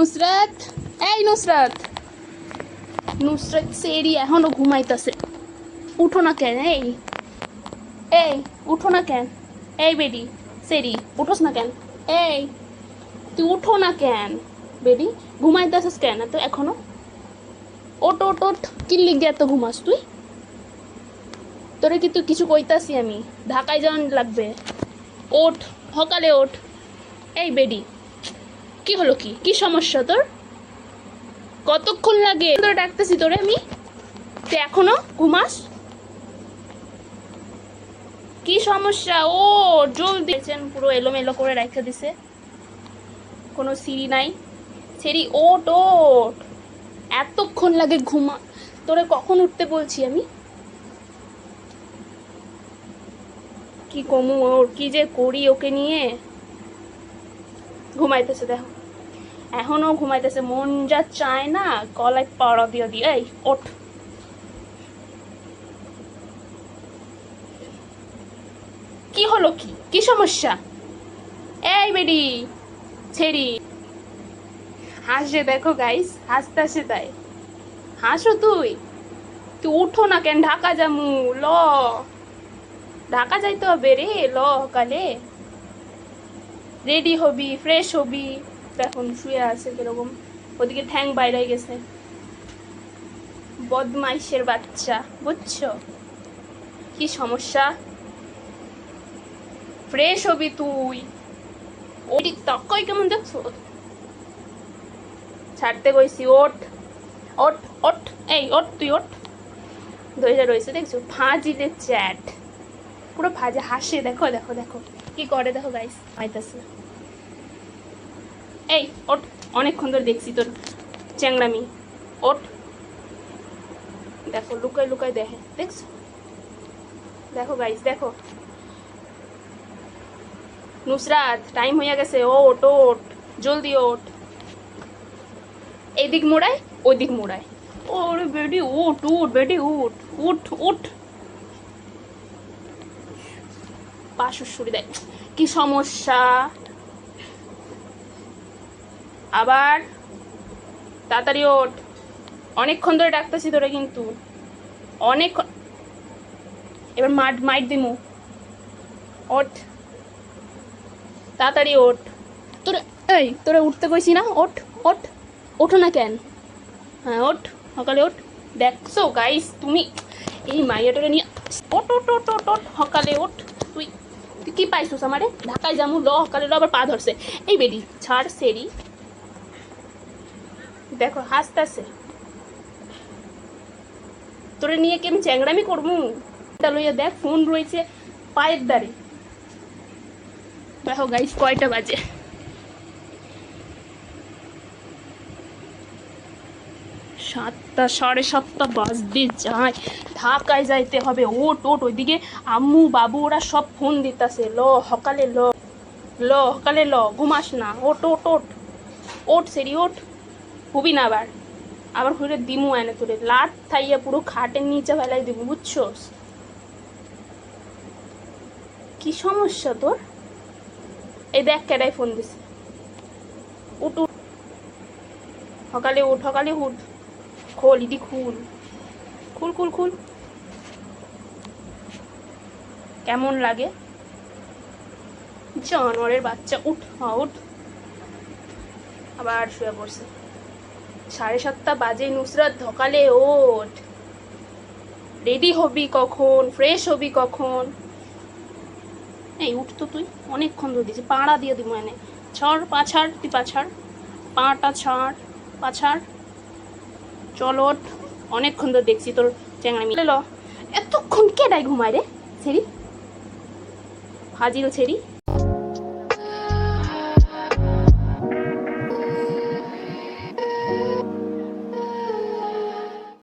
নুসরাত, এই নুসরাত, নুসরাত সেরি এখনো ঘুমাইতেছে। উঠো না কেন? এই এই উঠো না কেন? এই বেডি সেরি, উঠোস না কেন? এই তুই উঠো না কেন বেডি? ঘুমাইতেছিস কেন তো এখনো? ওট ওট ওট, কি লিগে এত ঘুমাস তুই? তোরে কি তুই কিছু কইতাছি আমি? ঢাকায় যাওয়ান লাগবে। ওঠ, সকালে ওঠ। এই বেডি, কি হলো? কি কি সমস্যা তোর? কতক্ষণ লাগে তোরে ডাকতেছি তোরে আমি, তুই এখনো ঘুমাস? কি সমস্যা? ও জলদি পুরো এলোমেলো করে রাখা দিছে, কোনো সিঁড়ি নাই। সিঁড়ি, ওঠ ওঠ, এতক্ষণ লাগে ঘুমা? তোরে কখন উঠতে বলছি আমি? কি কমু ওর, কি যে করি ওকে নিয়ে। ঘুমাইতেছে দেখো, এখনো ঘুমাইতেছে। মন যা চায় না গলায় পাড়া দিয়ে দিয়ে। এই ওঠ, কি হলো? কি কি সমস্যা? এই বেডি ছেড়ি, হাসে দেখো গাইস, হাসতেছে তাই। হাসো তুই, তুই উঠো না কেন? ঢাকা যামু ল, ঢাকা যাইতে হবে রে, ল কালে রেডি হবি, ফ্রেশ হবি। এখন শুয়ে আছে কিরকম, ওদিকে ঠ্যাং বাইরে গেছে। বদমাইশের বাচ্চা, বুঝছো? কি সমস্যা? ফ্রেশ হবি তুই। ওই তকই কেমন দেখছো? ছাড়তে কইছি, ওঠ ওঠ ওঠ। এই ওঠ, তুই ওঠ। ধরে রয়েছে দেখছো, ফাজিলে চ্যাট, পুরো ফাজে হাসে। দেখো দেখো দেখো কি করে, দেখো গাইস আইতাছে। এই ওঠ, অনেকক্ষণ ধরে দেখছি তোর চ্যাংড়ামি। ওঠ, দেখো লুকাই লুকাই দেখে, দেখছো? দেখো গাইস দেখো। নুসরাত, টাইম হয়ে গেছে, ও ওঠ ওঠ, জলদি ওঠ। এইদিক মোড়ায়, ওই দিক মোড়ায়। ওরে বেটি উঠ উঠ, বেটি উঠ উঠ উঠ। পাশুসুরি দেয়, কি সমস্যা? আবার তাড়াতাড়ি ওঠ, অনেকক্ষণ ধরে ডাকতেছি তোরে কিন্তু, অনেক। এবার মাইট দিমু। ওঠ, তাড়াতাড়ি ওঠ। তোরে, এই তোরে উঠতে কইছি না? ওঠ ওঠ, ওঠো না কেন? হ্যাঁ ওঠ, সকালে ওঠ। দেখছো গাইস তুমি, এই মাইয়াটারে নিয়ে। ওঠ ওঠ ওঠ ওঠ ওঠ, সকালে ওঠ। তুই তুই কি পাইছিস আমারে? ঢাকায় যামু ল, সকালে ল, আবার পা ধরছে। এই বেডি ছাড় সেরি, দেখো হাসতেছে। তোরে নিয়ে কি আমি চ্যাংড়ামি করবো? লইয়া দেখ, ফোন রয়েছে পায়ের দ্বারে। দেখো গাইস কয়টা বাজে, 7টা, 7:30 বাজতে যায়। ঢাকায় যাইতে হবে। ওট ওট, ওইদিকে আম্মু বাবু ওরা সব ফোন দিতেছে। ল সকালে ল, ল সকালে ল, ঘুমাস না। ওট ওট ওট ওট সেরি ওট। হবি না আবার, আবার ঘুরে দিমু এনে তোরে লাট থাইয়া পুরো খাটের নিচে ফেলাই দিব, বুঝছোস? কি সমস্যা তোর? এই দেখ কেডাই ফোন দিছে। উঠ উঠ, সকালে উঠ, সকালে উঠ। খোল ইদি, খুল খুল খুল খুল। কেমন লাগে জানোয়ারের বাচ্চা? উঠ, হ্যাঁ উঠ। আবার শুয়ে পড়ছে। 7:30 বাজে নুসরাত, সকালে ওঠ। রেডি হবি কখন? ফ্রেশ হবি কখন? এই উঠ তো তুই, অনেকক্ষণ ধরে দিয়েছি, পাড়া দিয়ে দিব এনে। ছাড় পা, ছাড় তুই, পা ছাড়, পাটা ছাড়, পা ছাড়। চল ওঠ, অনেকক্ষণ ধরে দেখছি তোর চ্যাংড়ামি। ল, এতক্ষণ কেডাই ঘুমায় রে ছেড়ি, হাজির ছেড়ি।